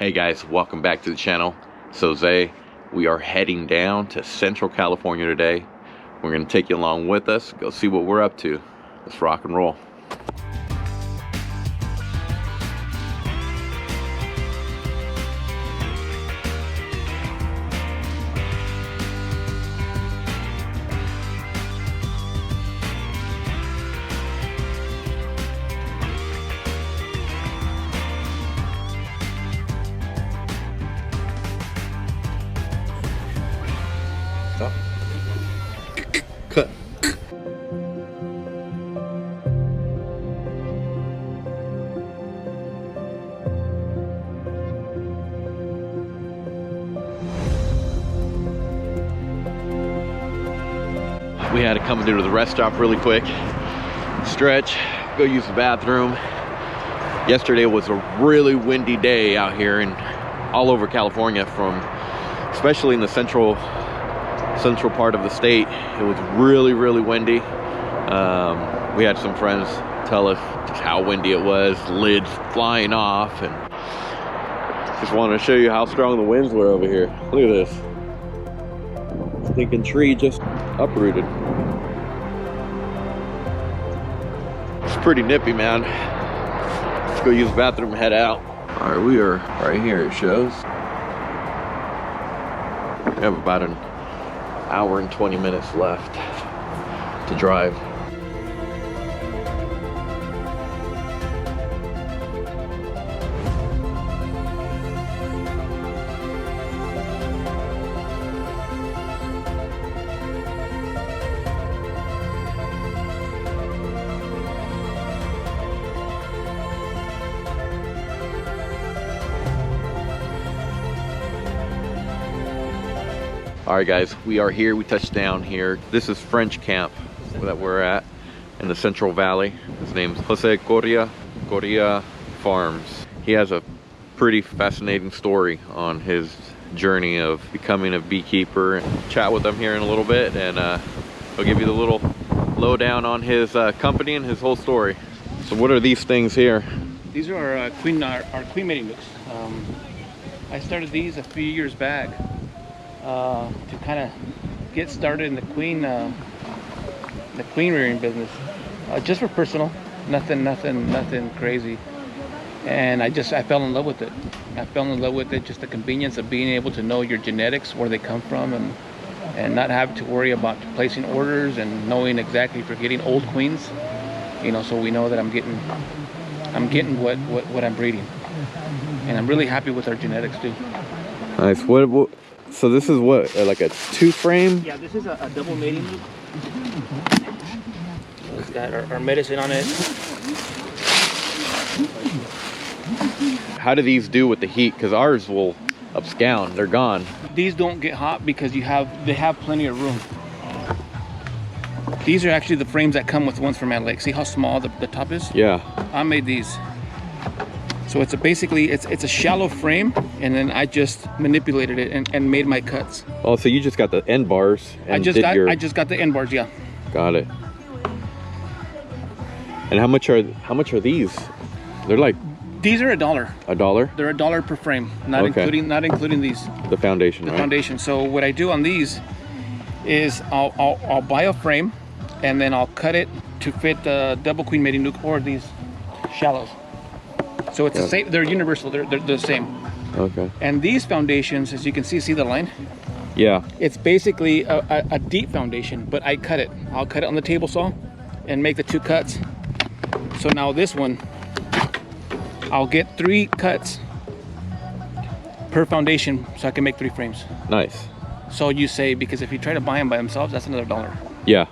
Hey guys, welcome back to the channel. So Zay, we are heading down to Central California today. We're gonna take you along with us, go see what we're up to. Let's rock and roll. Stop. Cut. We had to come into the rest stop really quick, stretch, go use the bathroom. Yesterday was a really windy day out here and all over California, especially in the central part of the state. It was really windy. We had some friends tell us just how windy it was, lids flying off, and just wanted to show you how strong the winds were over here. Look at this stinking tree just uprooted. It's pretty nippy, man. Let's go use the bathroom and head out. All right, we are right here, it shows. We have about an hour and 20 minutes left to drive. All right guys, we are here, we touched down here. This is French camp that we're at in the Central Valley. His name's Jose Coria Farms. He has a pretty fascinating story on his journey of becoming a beekeeper. Chat with him here in a little bit, and he'll give you the little lowdown on his company and his whole story. So what are these things here? These are our queen mating nucs. I started these a few years back to kind of get started in the queen rearing business, just for personal, nothing crazy. And I fell in love with it. Just the convenience of being able to know your genetics, where they come from, and not having to worry about placing orders, and knowing exactly if you're getting old queens, you know, so we know that I'm getting what I'm breeding. And I'm really happy with our genetics too. Nice. What so this is what, like a 2-frame? Yeah, this is a double mating loop. It's got our medicine on it. How do these do with the heat? Because ours will abscond, they're gone. These don't get hot because they have plenty of room. These are actually the frames that come with ones from Lake. See how small the top is? Yeah. I made these. So it's a shallow frame, and then I just manipulated it and made my cuts. Oh, so you just got the end bars? And I just got the end bars, yeah. Got it. And how much are these? They're like, these are $1. $1? They're $1 per frame, not including these. The foundation, the right? foundation. So what I do on these is I'll buy a frame, and then I'll cut it to fit the double queen mating nuke or these shallows. So it's the same. They're universal. They're the same. Okay. And these foundations, as you can see the line? Yeah. It's basically a deep foundation, but I cut it. I'll cut it on the table saw and make the 2 cuts. So now this one, I'll get 3 cuts per foundation, so I can make 3 frames. Nice. So you say, because if you try to buy them by themselves, that's another $1. Yeah.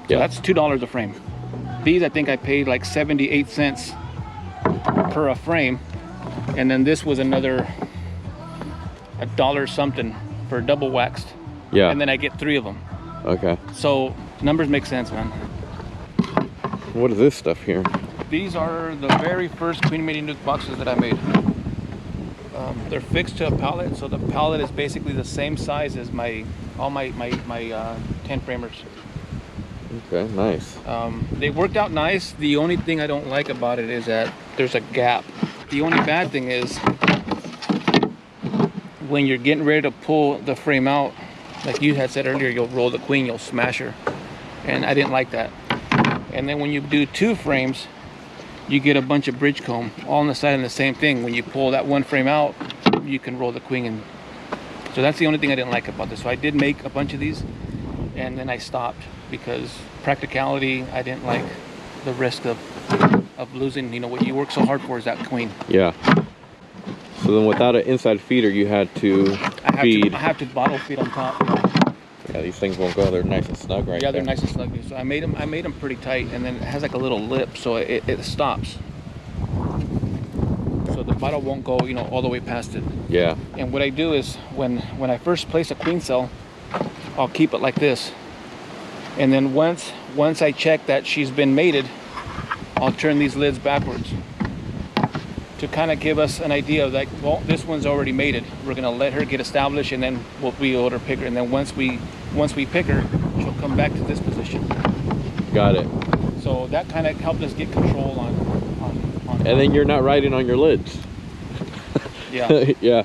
So that's $2 a frame. These, I think I paid like 78 cents per a frame, and then this was another $1 something for double waxed. Yeah. And then I get 3 of them. Okay. So numbers make sense, man. What is this stuff here? These are the very first queen mating nuke boxes that I made. They're fixed to a pallet, so the pallet is basically the same size as all my 10 framers. Okay, nice. They worked out nice. The only thing I don't like about it is that there's a gap. The only bad thing is when you're getting ready to pull the frame out, like you had said earlier, you'll roll the queen, you'll smash her. And I didn't like that. And then when you do 2 frames, you get a bunch of bridge comb all on the side, and the same thing. When you pull that one frame out, you can roll the queen. And so that's the only thing I didn't like about this. So I did make a bunch of these, and then I stopped because practicality, I didn't like the risk of losing, you know, what you work so hard for is that queen. Yeah. So then without an inside feeder, you had to feed. I have to bottle feed on top. Yeah, these things won't go. They're nice and snug right there. Yeah, they're nice and snug. So I made them pretty tight, and then it has like a little lip, so it stops. So the bottle won't go, you know, all the way past it. Yeah. And what I do is when I first place a queen cell, I'll keep it like this. And then once I check that she's been mated, I'll turn these lids backwards to kind of give us an idea of like, well, this one's already mated. We're gonna let her get established, and then we'll be able to pick her. And then once we pick her, she'll come back to this position. Got it. So that kind of helped us get control on. And then you're not riding on your lids. Yeah. Yeah.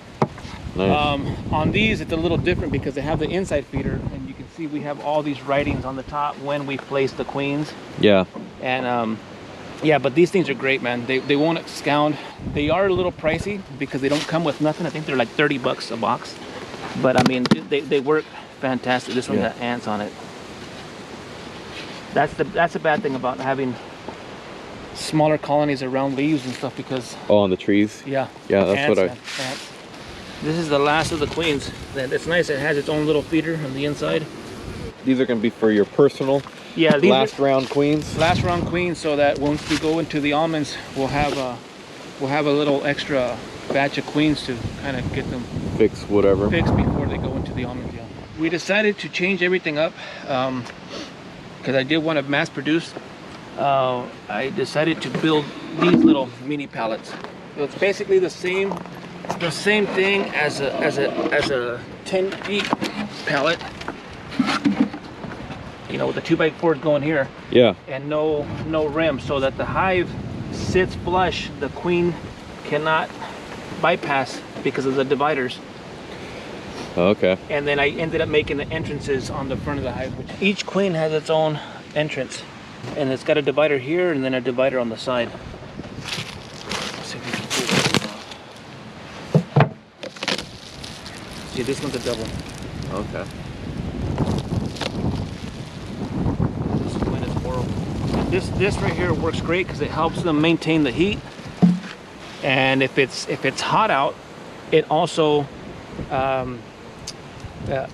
Nice. On these, it's a little different because they have the inside feeder, and you can see we have all these writings on the top when we place the queens. Yeah. And yeah, but these things are great, man. They won't scound. They are a little pricey because they don't come with nothing. I think they're like 30 bucks a box. But I mean, they work fantastic. This one got ants on it. That's a bad thing about having smaller colonies around leaves and stuff because. Oh, on the trees. Yeah. Yeah, that's ants, what ants. This is the last of the queens. It's nice. It has its own little feeder on the inside. These are going to be for your personal. Yeah, these last round queens. Last round queens, so that once we go into the almonds, we'll have a little extra batch of queens to kind of get them fixed before they go into the almonds. Yeah. We decided to change everything up because I did want to mass produce. I decided to build these little mini pallets. So it's basically the same thing as a 10 feet pallet. You know, with the 2x4 going here. Yeah. And no rim, so that the hive sits flush. The queen cannot bypass because of the dividers. Okay. And then I ended up making the entrances on the front of the hive, which each queen has its own entrance, and it's got a divider here and then a divider on the side. Let's see if we can pull this. See, this one's a double. Okay. This right here works great because it helps them maintain the heat, and if it's hot out, it also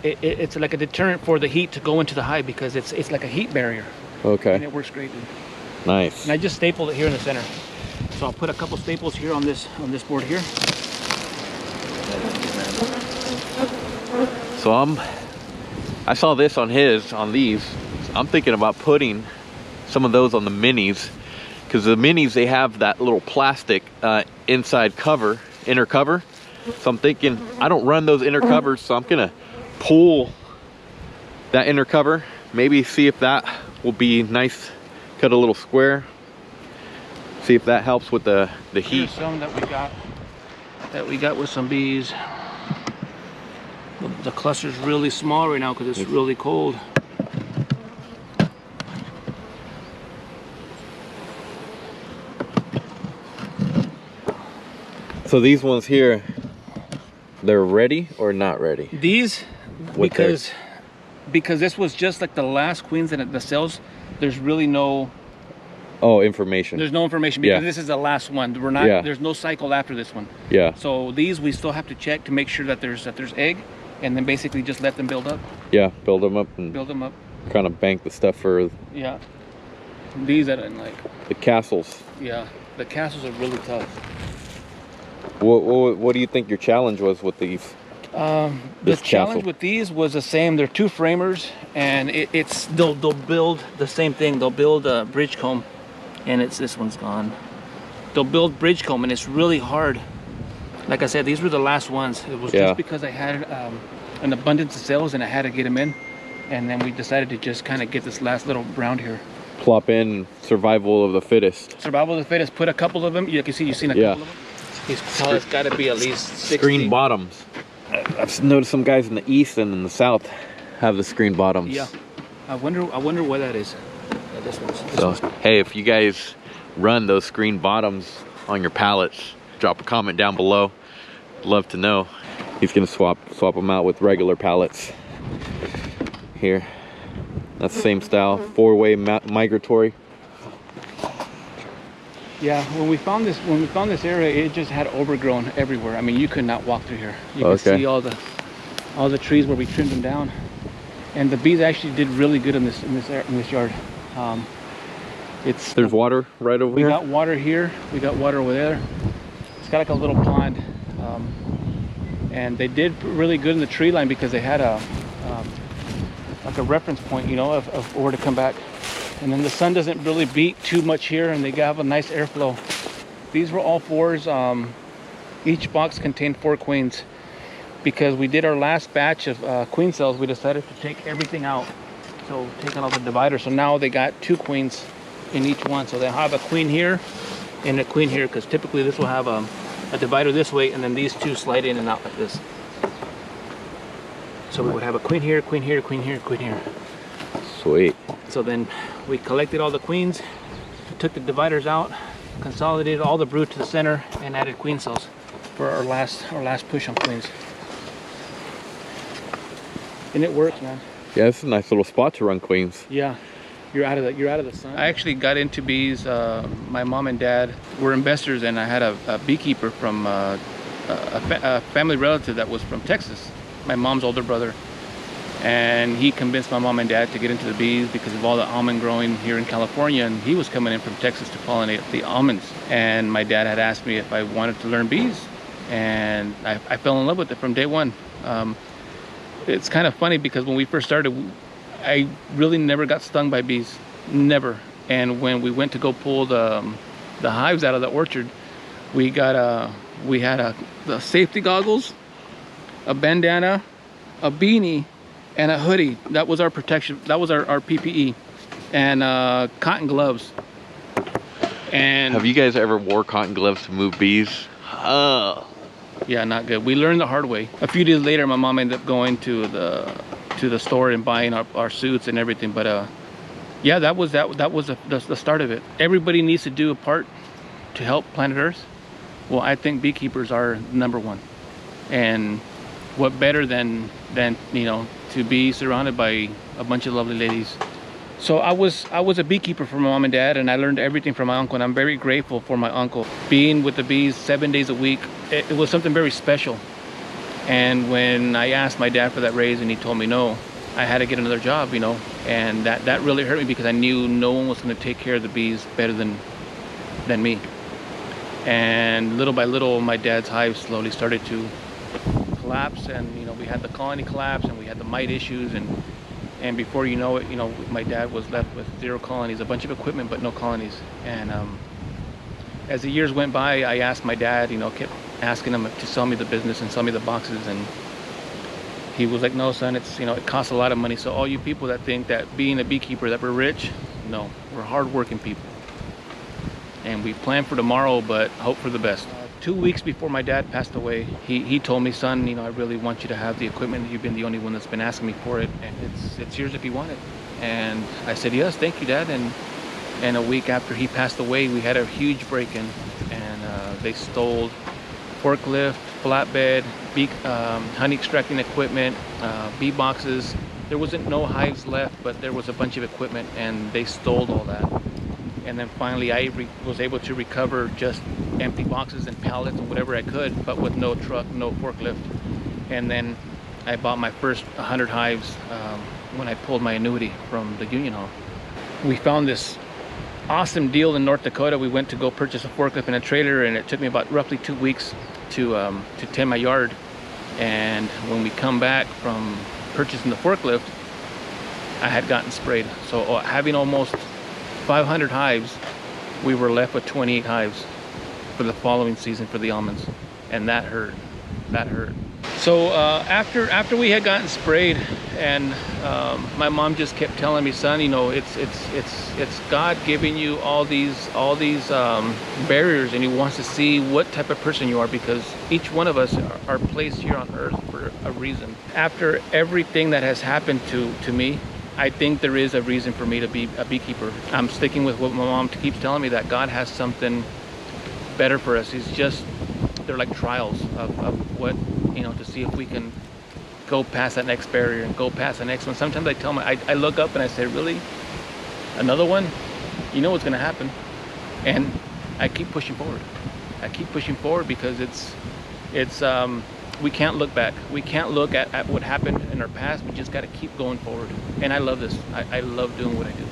it's like a deterrent for the heat to go into the hive because it's like a heat barrier. Okay. And it works great, dude. Nice. And I just stapled it here in the center, so I'll put a couple staples here on this board here. So I saw this on these. I'm thinking about putting some of those on the minis, because the minis, they have that little plastic inside cover, inner cover. So I'm thinking I don't run those inner covers, so I'm gonna pull that inner cover, maybe see if that will be nice. Cut a little square, see if that helps with the heat. Here's some that we got with some bees. The cluster's really small right now because it's really cold. So these ones here, they're ready or not ready? These, because this was just like the last queens in the cells, there's really no information. There's no information because this is the last one. We're not there's no cycle after this one. Yeah. So these we still have to check to make sure that there's egg, and then basically just let them build up. Yeah, build them up and kind of bank the stuff for these I didn't like. The castles. Yeah, the castles are really tough. What do you think your challenge was with these? The challenge with these was the same. They're 2 framers, and they'll build the same thing. They'll build a bridge comb, and this one's gone. They'll build bridge comb, and it's really hard. Like I said, these were the last ones. It was just because I had an abundance of cells, and I had to get them in, and then we decided to just kind of get this last little round here. Plop in survival of the fittest. Survival of the fittest. Put a couple of them. You can see you've seen a couple of them. It's got to be at least 60. Screen bottoms. I've noticed some guys in the east and in the south have the screen bottoms. Yeah, I wonder why that is. Yeah, this one's. Hey, if you guys run those screen bottoms on your pallets, drop a comment down below. Love to know. He's gonna swap them out with regular pallets. Here, that's the same style, 4-way migratory. Yeah, when we found this area, it just had overgrown everywhere. I mean, you could not walk through here. You can see all the trees where we trimmed them down, and the bees actually did really good in this yard. There's water right over here. We got water here. We got water over there. It's got like a little pond, and they did really good in the tree line because they had like a reference point, you know, of where to come back. And then the sun doesn't really beat too much here, and they have a nice airflow. These were all 4s. Each box contained 4 queens. Because we did our last batch of queen cells, we decided to take everything out. So taking all the dividers. So now they got 2 queens in each one. So they have a queen here and a queen here, because typically this will have a divider this way, and then these 2 slide in and out like this. So we would have a queen here, queen here, queen here, queen here. Sweet. So then we collected all the queens, took the dividers out, consolidated all the brood to the center, and added queen cells for our last push on queens. And it works, man. Yeah, it's a nice little spot to run queens. Yeah, you're out of the sun. I actually got into bees. My mom and dad were investors, and I had a beekeeper from a family relative that was from Texas, my mom's older brother. And he convinced my mom and dad to get into the bees because of all the almond growing here in California, and he was coming in from Texas to pollinate the almonds. And my dad had asked me if I wanted to learn bees, and I fell in love with it from day one. It's kind of funny because when we first started, I really never got stung by bees, never. And when we went to go pull the hives out of the orchard, we had the safety goggles, a bandana, a beanie, and a hoodie. That was our protection. That was our PPE, and cotton gloves. And have you guys ever wore cotton gloves to move bees? Oh. Yeah, not good. We learned the hard way. A few days later, my mom ended up going to the store and buying our suits and everything. But yeah, that was the start of it. Everybody needs to do a part to help planet Earth. Well, I think beekeepers are #1, and what better than you know, to be surrounded by a bunch of lovely ladies. So I was a beekeeper for my mom and dad, and I learned everything from my uncle, and I'm very grateful for my uncle. Being with the bees 7 days a week, it was something very special. And when I asked my dad for that raise and he told me no, I had to get another job, you know, and that really hurt me because I knew no one was going to take care of the bees better than me. And little by little, my dad's hive slowly started to collapse, and you know, we had the colony collapse, and we had the mite issues, and before you know it, you know, my dad was left with 0 colonies, a bunch of equipment but no colonies. And as the years went by, I asked my dad, you know, kept asking him to sell me the business and sell me the boxes, and he was like, no son, it's, you know, it costs a lot of money. So all you people that think that being a beekeeper that we're rich, no, we're hardworking people, and we plan for tomorrow but hope for the best. 2 weeks before my dad passed away, he told me, son, you know, I really want you to have the equipment. You've been the only one that's been asking me for it, and it's yours if you want it. And I said, yes, thank you, Dad. And a week after he passed away, we had a huge break-in, and they stole forklift, flatbed, honey extracting equipment, bee boxes. There wasn't no hives left, but there was a bunch of equipment, and they stole all that. And then finally I was able to recover just empty boxes and pallets and whatever I could, but with no truck, no forklift. And then I bought my first 100 hives when I pulled my annuity from the union hall. We found this awesome deal in North Dakota. We went to go purchase a forklift and a trailer, and it took me about roughly 2 weeks to tend my yard. And when we come back from purchasing the forklift, I had gotten sprayed. So having almost 500 hives, we were left with 28 hives for the following season for the almonds, and that hurt. So after we had gotten sprayed, and my mom just kept telling me, son, you know, it's God giving you all these barriers, and He wants to see what type of person you are, because each one of us are placed here on earth for a reason. After everything that has happened to me, I think there is a reason for me to be a beekeeper. I'm sticking with what my mom keeps telling me, that God has something better for us. They're like trials of what, you know, to see if we can go past that next barrier and go past the next one. Sometimes I tell me, I look up and I say, really? Another one? You know what's gonna happen. And I keep pushing forward. I keep pushing forward because we can't look back. We can't look at what happened in our past. We just gotta keep going forward. And I love this. I love doing what I do.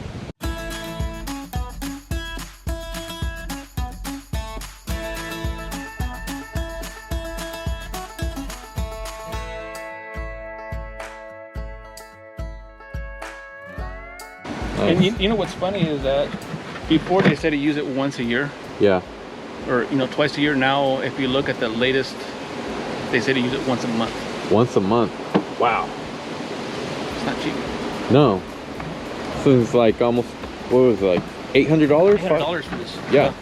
And you know what's funny is that before they said to use it once a year. Yeah. Or, you know, twice a year. Now, if you look at the latest, they say to use it once a month. Once a month. Wow. It's not cheap. No. So it's like almost, what was it, like $800? $800 for this. Yeah.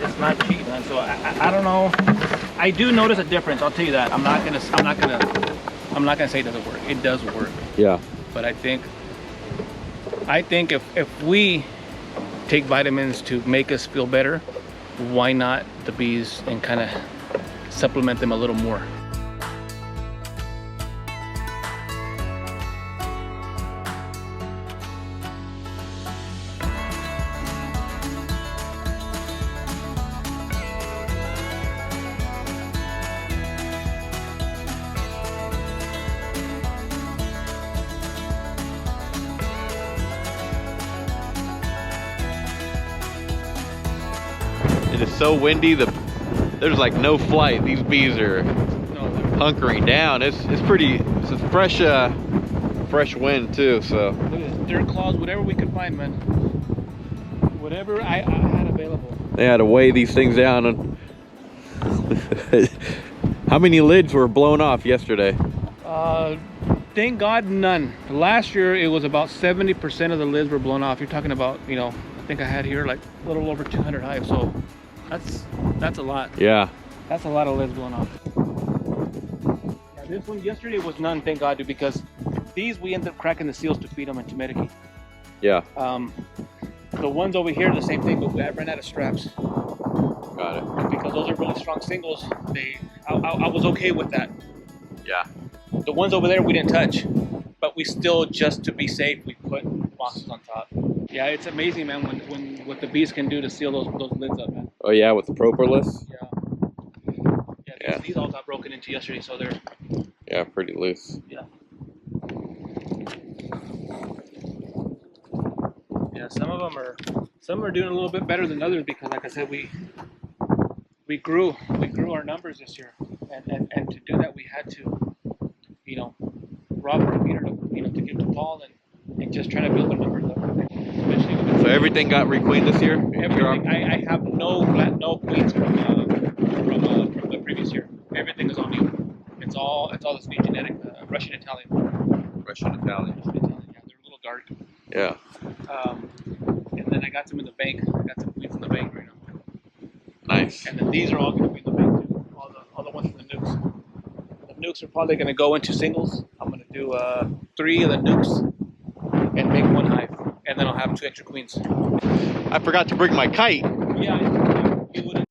It's not cheap, man. So I don't know. I do notice a difference. I'll tell you that. I'm not gonna say it doesn't work. It does work. Yeah. But I think if we take vitamins to make us feel better, why not the bees, and kind of supplement them a little more? It is so windy, there's like no flight. These bees are hunkering down. It's a fresh wind too. So look at this, dirt claws, whatever we could find, man. Whatever I had available. They had to weigh these things down. And how many lids were blown off yesterday? Thank God, none. Last year it was about 70% of the lids were blown off. You're talking about, you know, I think I had here like a little over 200 hives. So that's a lot. Yeah. That's a lot of lids blown off. Yeah, this one yesterday was none, thank God, dude, because these we ended up cracking the seals to feed them and to medicate. Yeah. The ones over here, the same thing, but I ran out of straps. Got it. Because those are really strong singles. I was okay with that. Yeah. The ones over there we didn't touch, but we still, just to be safe, we put boxes on top. Yeah, it's amazing, man, when what the bees can do to seal those lids up, man. Oh yeah, with the propolis? Yeah. These all got broken into yesterday, so they're... Yeah, pretty loose. Yeah. Yeah, some of them are doing a little bit better than others because, like I said, we grew our numbers this year, and to do that we had to, you know, rob Peter to give to Paul and just try to build the numbers up. Especially with So everything got requeened this year? everything. I have no queens from the previous year. Everything is all new. It's all this new genetic Russian Italian. Russian Italian. Yeah, they're a little dark. Yeah. And then I got some in the bank. I got some queens in the bank right now. Nice. And then these are all going to be in the bank too. All the ones from the nukes. The nukes are probably going to go into singles. I'm going to do 3 of the nukes and make 1 hive, and then I'll have 2 extra queens. I forgot to bring my kite. Yeah, you wouldn't.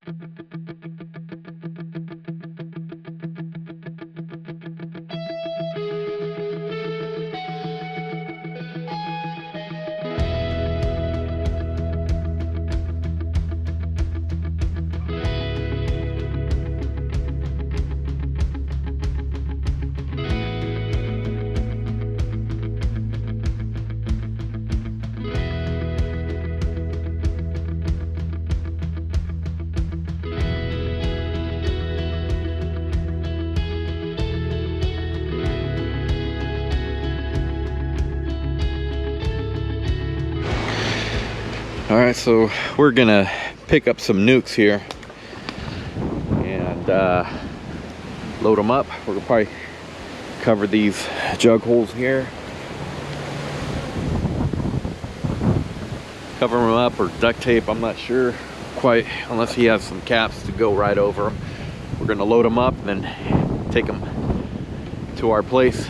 All right, so we're gonna pick up some nukes here, and load them up. We're gonna probably cover these jug holes here. Cover them up or duct tape, I'm not sure quite, unless he has some caps to go right over them. We're gonna load them up and then take them to our place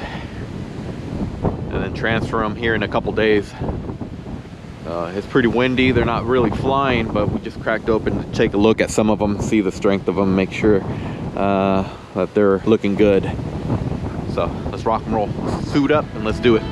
and then transfer them here in a couple days. It's pretty windy, they're not really flying, but we just cracked open to take a look at some of them, see the strength of them, make sure that they're looking good. So let's rock and roll. Suit up and let's do it.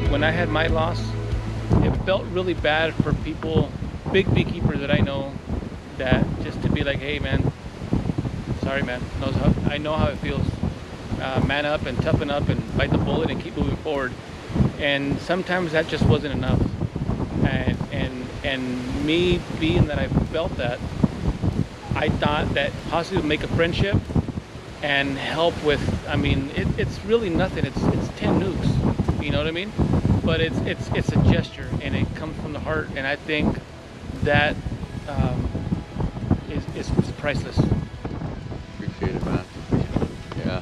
When I had my loss, it felt really bad for people, big beekeepers that I know, that just to be like, hey man, sorry man, I know how it feels. Man up and toughen up and bite the bullet and keep moving forward. And sometimes that just wasn't enough. And me being that I felt that, I thought that possibly would make a friendship and help with, I mean, it's really nothing. It's 10 nukes, you know what I mean? But it's a gesture and it comes from the heart, and I think that is priceless. Appreciate it, man. Yeah.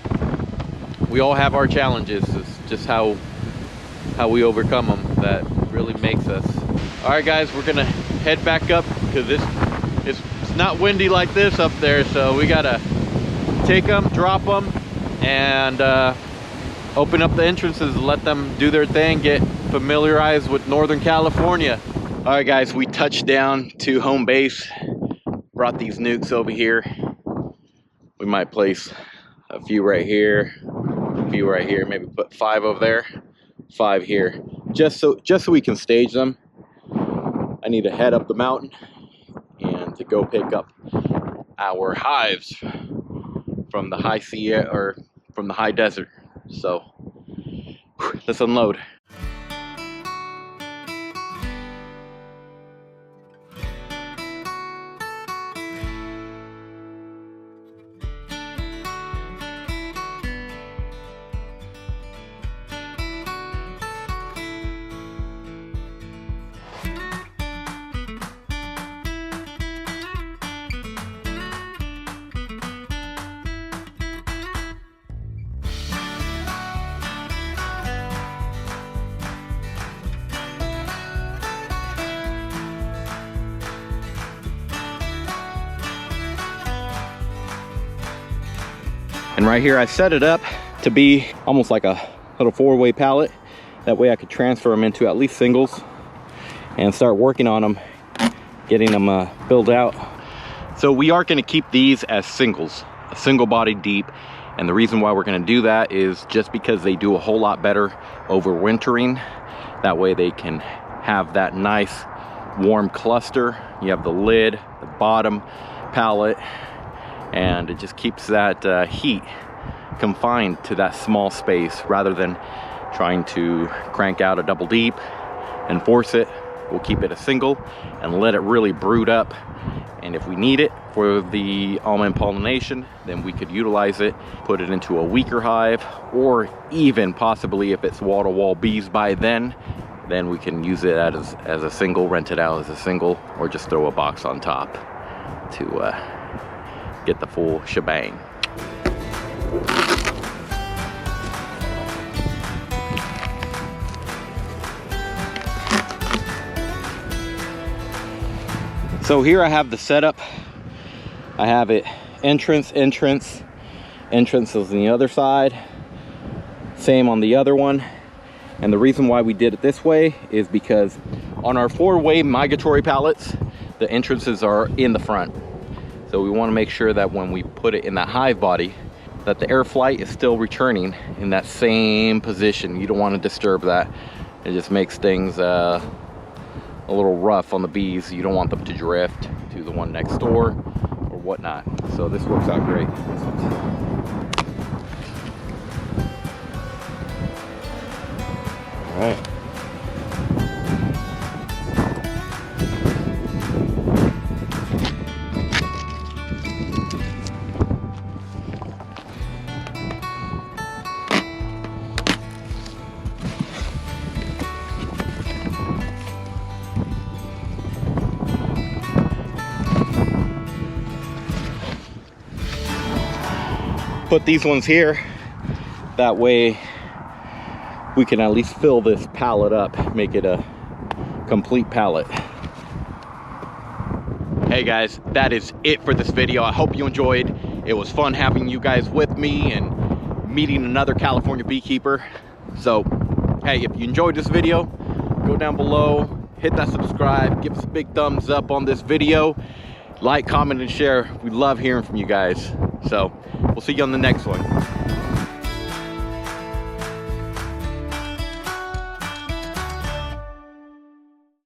We all have our challenges. It's just how we overcome them that really makes us. All right, guys, we're gonna head back up because it's not windy like this up there, so we gotta take them, drop them, and open up the entrances and let them do their thing, get familiarized with Northern California. All right, guys, we touched down to home base, brought these nukes over here. We might place a few right here, a few right here, maybe put 5 over there, 5 here, just so we can stage them. I need to head up the mountain and to go pick up our hives from the high sea or from the high desert. So let's unload. And right here I set it up to be almost like a little 4-way pallet. That way I could transfer them into at least singles and start working on them, getting them built out. So we are going to keep these as singles, a single body deep. And the reason why we're going to do that is just because they do a whole lot better overwintering. That way they can have that nice warm cluster. You have the lid, the bottom pallet, and it just keeps that heat confined to that small space rather than trying to crank out a double deep and force it. We'll keep it a single and let it really brood up, and if we need it for the almond pollination, then we could utilize it, put it into a weaker hive, or even possibly if it's wall-to-wall bees by then we can use it as a single, rent it out as a single, or just throw a box on top to get the full shebang. So here I have the setup. I have it entrance is on the other side, same on the other one. And the reason why we did it this way is because on our 4-way migratory pallets, the entrances are in the front. So we want to make sure that when we put it in that hive body, that the air flight is still returning in that same position. You don't want to disturb that. It just makes things a little rough on the bees. You don't want them to drift to the one next door or whatnot. So this works out great. All right. put these ones here. That way we can at least fill this pallet up, make it a complete pallet. Hey guys, that is it for this video. I hope you enjoyed. It was fun having you guys with me and meeting another California beekeeper. So, hey, if you enjoyed this video, go down below, hit that subscribe, give us a big thumbs up on this video, like, comment, and share. We love hearing from you guys. So, we'll see you on the next one.